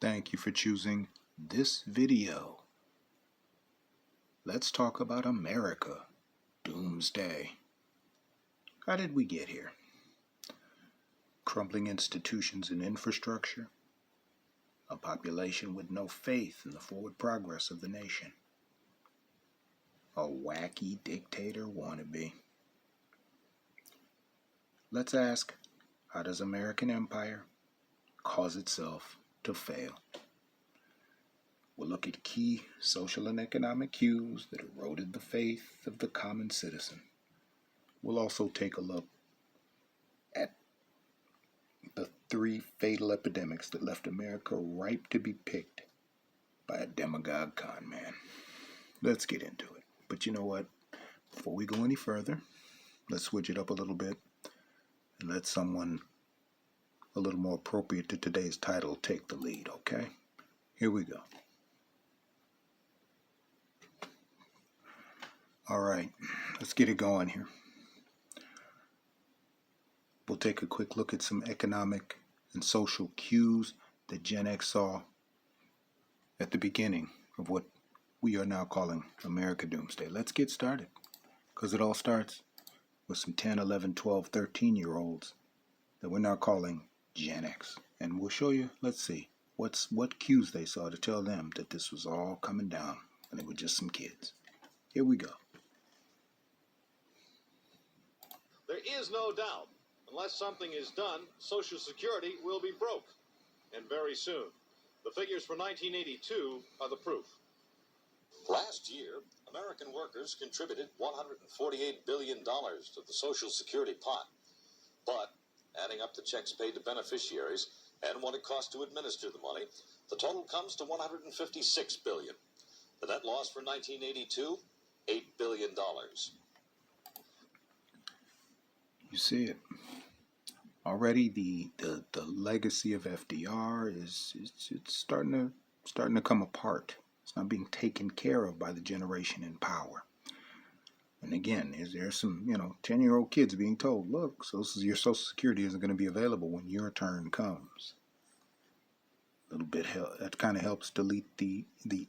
Thank you for choosing this video. Let's talk about America. Doomsday. How did we get here? Crumbling institutions and infrastructure. A population with no faith in the forward progress of the nation. A wacky dictator wannabe. Let's ask, how does American empire cause itself to fail? We'll look at key social and economic cues that eroded the faith of the common citizen. We'll also take a look at the 3 fatal epidemics that left America ripe to be picked by a demagogue con man. Let's get into it. But you know what? Before we go any further, let's switch it up a little bit and let someone a little more appropriate to today's title take the lead, okay? Here we go. All right, let's get it going here. We'll take a quick look at some economic and social cues that Gen X saw at the beginning of what we are now calling America Doomsday. Let's get started, because it all starts with some 10, 11, 12, 13-year-olds that we're now calling Gen X. And we'll show you, let's see, what cues they saw to tell them that this was all coming down when they were just some kids. Here we go. There is no doubt, unless something is done, Social Security will be broke, and very soon. The figures for 1982 are the proof. Last year, American workers contributed $148 billion to the Social Security pot. But, adding up the checks paid to beneficiaries and what it cost to administer the money, the total comes to $156 billion. The net loss for 1982, $8 billion. You see it. Already the legacy of FDR is it's starting to come apart. It's not being taken care of by the generation in power. And again, is there some 10-year-old kids being told, look, so your Social Security isn't going to be available when your turn comes. A little bit that kind of helps delete the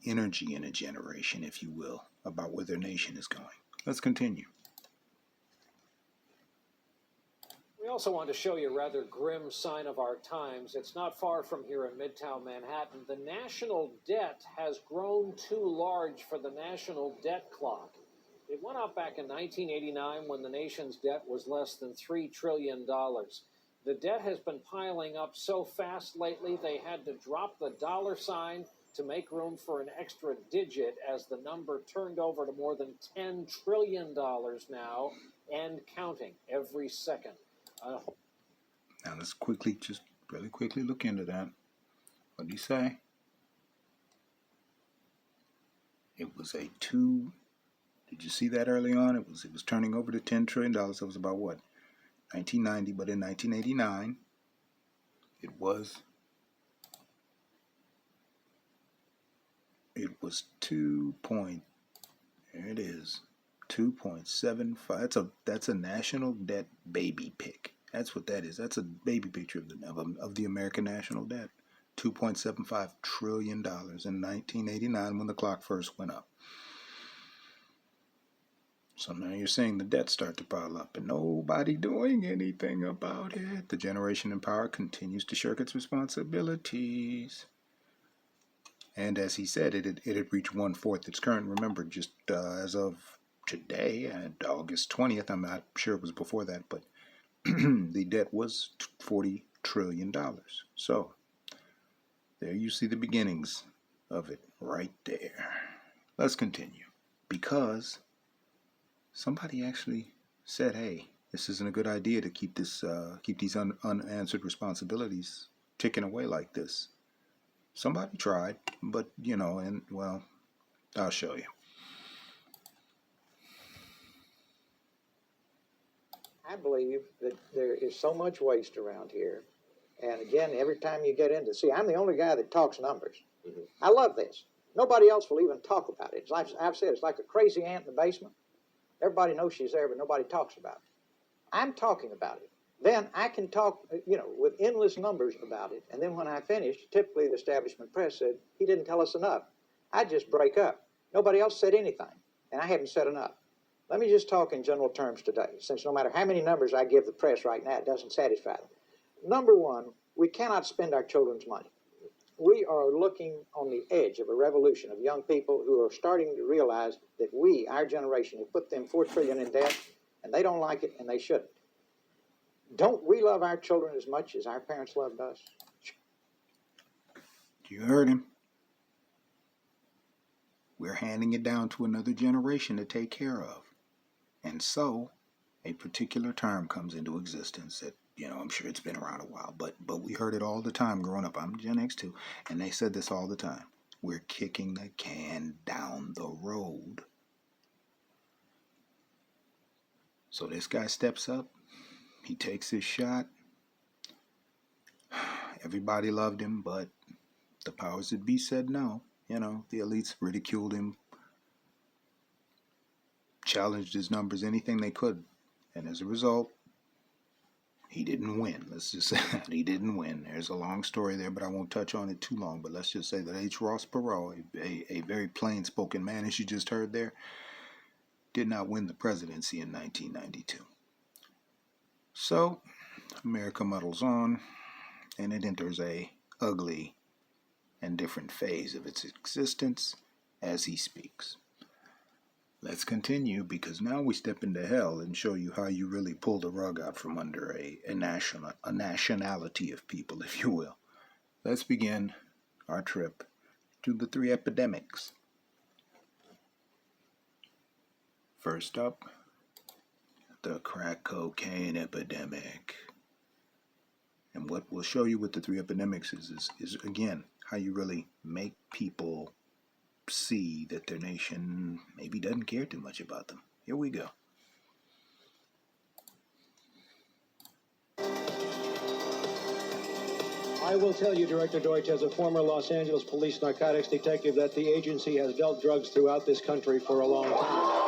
energy in a generation, if you will, about where their nation is going. Let's continue. We also want to show you a rather grim sign of our times. It's not far from here in Midtown Manhattan. The national debt has grown too large for the national debt clock. It went up back in 1989 when the nation's debt was less than $3 trillion. The debt has been piling up so fast lately they had to drop the dollar sign to make room for an extra digit as the number turned over to more than $10 trillion now and counting every second. Now let's really quickly look into that. What did he say? It was a 2. Did you see that early on? It was turning over to $10 trillion. That was about what? 1990, but in 1989, it was 2 point. There it is. 2.75. That's a national debt baby pic. That's what that is. That's a baby picture of the American national debt. $2.75 trillion in 1989 when the clock first went up. So now you're seeing the debt start to pile up and nobody doing anything about it. The generation in power continues to shirk its responsibilities. And as he said, it had reached 1/4 its current. Remember, just as of today, August 20th, I'm not sure it was before that, but the debt was $40 trillion. So there you see the beginnings of it right there. Let's continue. Because somebody actually said, hey, this isn't a good idea to keep these unanswered responsibilities ticking away like this. Somebody tried, but I'll show you. I believe that there is so much waste around here. And again, every time you get into, I'm the only guy that talks numbers. Mm-hmm. I love this. Nobody else will even talk about it. Like I've said, it's like a crazy ant in the basement. Everybody knows she's there, but nobody talks about it. I'm talking about it. then I can talk, with endless numbers about it. And then when I finish, typically the establishment press said, he didn't tell us enough. I'd just break up. Nobody else said anything, and I haven't said enough. Let me just talk in general terms today, since no matter how many numbers I give the press right now, it doesn't satisfy them. Number one, we cannot spend our children's money. We are looking on the edge of a revolution of young people who are starting to realize that we, our generation, have put them $4 trillion in debt, and they don't like it, and they shouldn't. Don't we love our children as much as our parents loved us? You heard him. We're handing it down to another generation to take care of. And so, a particular term comes into existence that, I'm sure it's been around a while, but we heard it all the time growing up. I'm Gen X too, and they said this all the time. We're kicking the can down the road. So this guy steps up. He takes his shot. Everybody loved him, but the powers that be said no. The elites ridiculed him, challenged his numbers, anything they could. And as a result, he didn't win. Let's just say that he didn't win. There's a long story there, but I won't touch on it too long. But let's just say that H. Ross Perot, a very plain-spoken man, as you just heard there, did not win the presidency in 1992. So, America muddles on, and it enters a ugly and different phase of its existence as he speaks. Let's continue, because now we step into hell and show you how you really pull the rug out from under a nationality of people, if you will. Let's begin our trip to the 3 epidemics. First up, the crack cocaine epidemic. And what we'll show you with the 3 epidemics is again, how you really make people see that their nation maybe doesn't care too much about them. Here we go. I will tell you, Director Deutsch, as a former Los Angeles police narcotics detective, that the agency has dealt drugs throughout this country for a long time.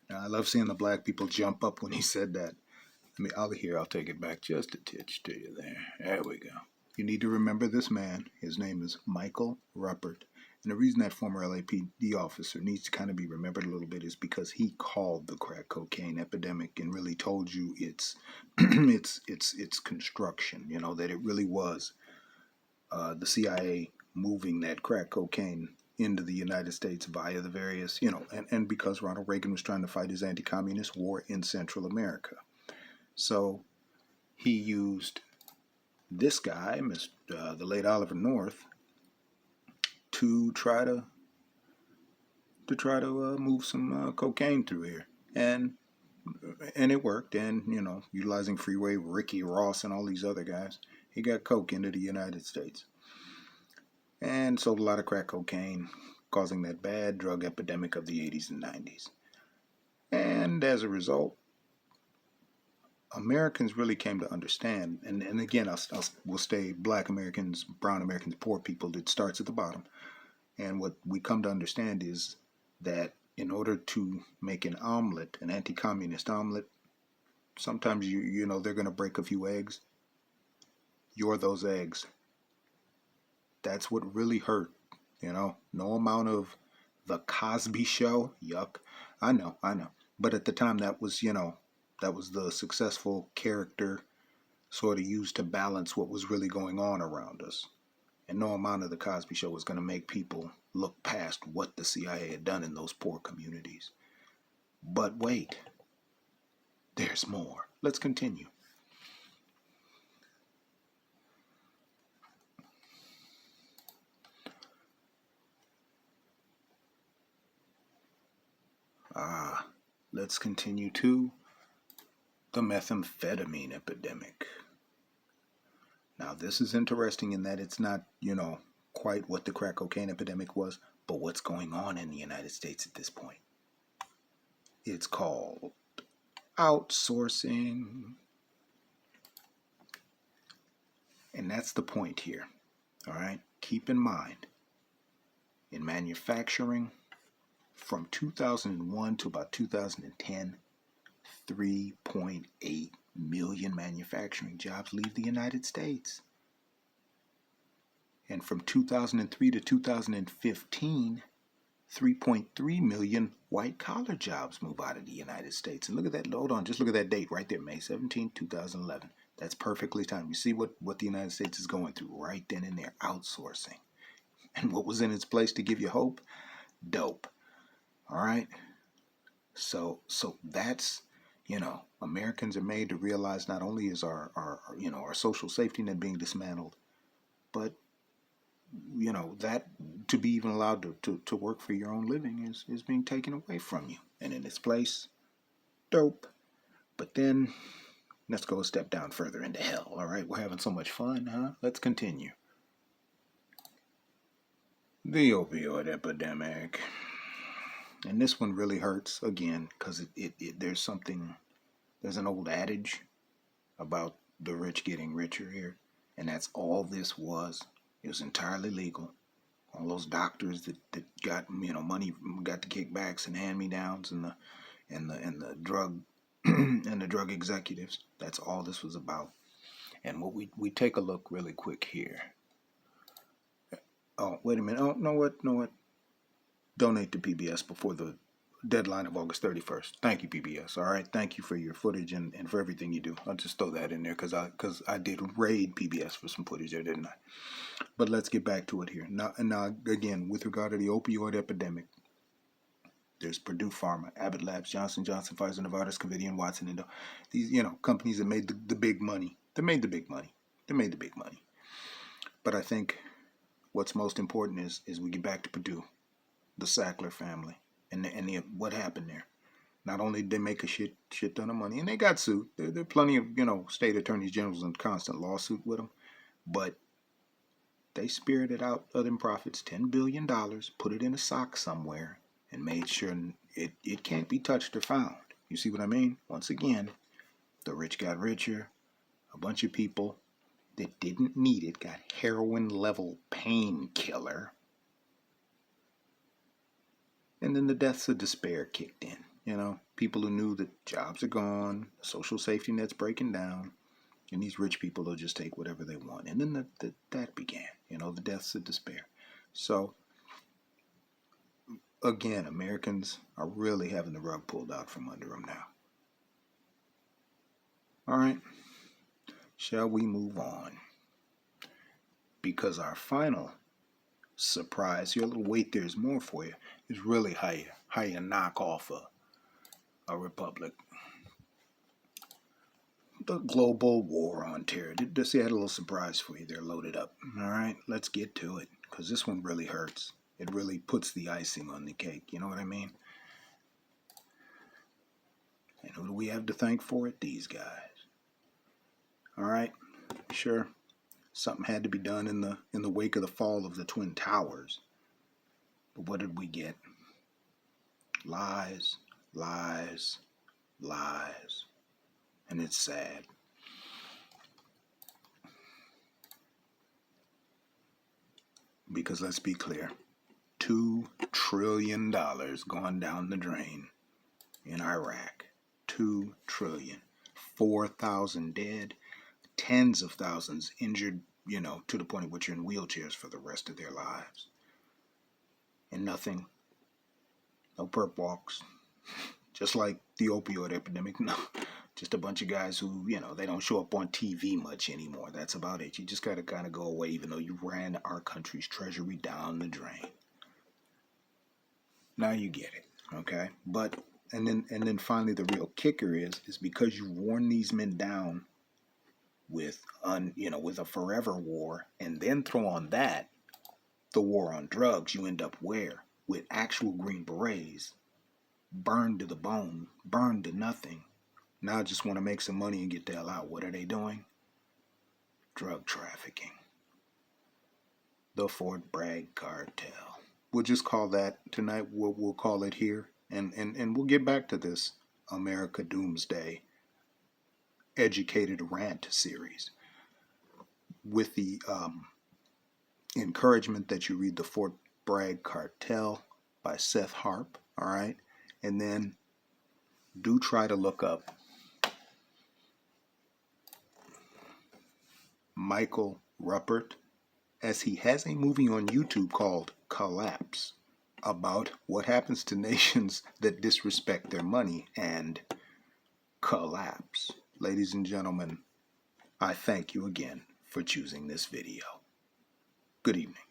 Now, I love seeing the black people jump up when he said that. I'll take it back just a titch to you there. There we go. You need to remember this man. His name is Michael Ruppert. And the reason that former LAPD officer needs to kind of be remembered a little bit is because he called the crack cocaine epidemic and really told you its construction, that it really was the CIA moving that crack cocaine into the United States via the various, and because Ronald Reagan was trying to fight his anti-communist war in Central America. So he used this guy, the late Oliver North, to try to move some cocaine through here, and it worked. And utilizing Freeway Ricky Ross and all these other guys, he got coke into the United States and sold a lot of crack cocaine, causing that bad drug epidemic of the 80s and 90s. And as a result, Americans really came to understand, and again, we'll stay black Americans, brown Americans, poor people. It starts at the bottom. And what we come to understand is that in order to make an omelet, an anti-communist omelet, sometimes they're going to break a few eggs. You're those eggs. That's what really hurt. No amount of the Cosby Show, yuck. I know. But at the time, that was the successful character sort of used to balance what was really going on around us. And no amount of the Cosby Show was going to make people look past what the CIA had done in those poor communities. But wait, there's more. Let's continue. Let's continue to the methamphetamine epidemic. Now, this is interesting in that it's not, quite what the crack cocaine epidemic was, but what's going on in the United States at this point. It's called outsourcing. And that's the point here. All right? Keep in mind, in manufacturing, from 2001 to about 2010, 3.8 million manufacturing jobs leave the United States. And from 2003 to 2015, 3.3 million white-collar jobs move out of the United States. And look at that, hold on, just look at that date right there, May 17, 2011. That's perfectly timed. You see what the United States is going through right then and there, outsourcing. And what was in its place to give you hope? Dope. All right? So that's, Americans are made to realize not only is our social safety net being dismantled, but that to be even allowed to work for your own living is being taken away from you. And in its place, dope. But then let's go a step down further into hell. All right, we're having so much fun, huh? Let's continue. The opioid epidemic. And this one really hurts again because there's an old adage about the rich getting richer here, and that's all this was. It was entirely legal. All those doctors that got money, got the kickbacks and hand-me-downs, and the drug and the drug executives. That's all this was about. And what we take a look really quick here. Oh, wait a minute. Oh, know what? Donate to PBS before the deadline of August 31st. Thank you, PBS. All right. Thank you for your footage and for everything you do. I'll just throw that in there because I did raid PBS for some footage there, didn't I? But let's get back to it here. Now again, with regard to the opioid epidemic, there's Purdue Pharma, Abbott Labs, Johnson & Johnson, Pfizer, Novartis, Covidien, Watson, and these companies that made the big money. They made the big money. But I think what's most important is we get back to Purdue, the Sackler family, and what happened there. Not only did they make a shit ton of money, and they got sued. There are plenty of state attorneys generals in constant lawsuit with them, but they spirited out of them profits $10 billion, put it in a sock somewhere, and made sure it can't be touched or found. You see what I mean? Once again, the rich got richer. A bunch of people that didn't need it got heroin-level painkiller. And then the deaths of despair kicked in. People who knew that jobs are gone, social safety net's breaking down, and these rich people will just take whatever they want. And then that began, the deaths of despair. So, again, Americans are really having the rug pulled out from under them now. All right, shall we move on? Because our final surprise, your little wait, there's more for you, is really how you knock off a republic. The global war on terror. Just had a little surprise for you there, loaded up. All right, let's get to it, because this one really hurts. It really puts the icing on the cake, you know what I mean? And who do we have to thank for it? These guys. All right, sure, something had to be done in the wake of the fall of the Twin Towers. But what did we get? Lies, lies, lies. And it's sad. Because let's be clear, $2 trillion gone down the drain in Iraq. $2 trillion. 4,000 dead, tens of thousands injured, to the point at which you're in wheelchairs for the rest of their lives. And nothing. No perp walks. Just like the opioid epidemic. No. Just a bunch of guys who, they don't show up on TV much anymore. That's about it. You just got to kind of go away, even though you ran our country's treasury down the drain. Now you get it, okay? But and then finally the real kicker is because you worn these men down with a forever war, and then throw on that the war on drugs, you end up where? With actual Green Berets, burned to the bone, burned to nothing. Now I just want to make some money and get the hell out. What are they doing? Drug trafficking. The Fort Bragg cartel. We'll just call that tonight. We'll call it here, and we'll get back to this America Doomsday educated rant series with the encouragement that you read The Fort Bragg Cartel by Seth Harp. All right? And then do try to look up Michael Ruppert, as he has a movie on YouTube called Collapse, about what happens to nations that disrespect their money and collapse. Ladies and gentlemen, I thank you again for choosing this video. Good evening.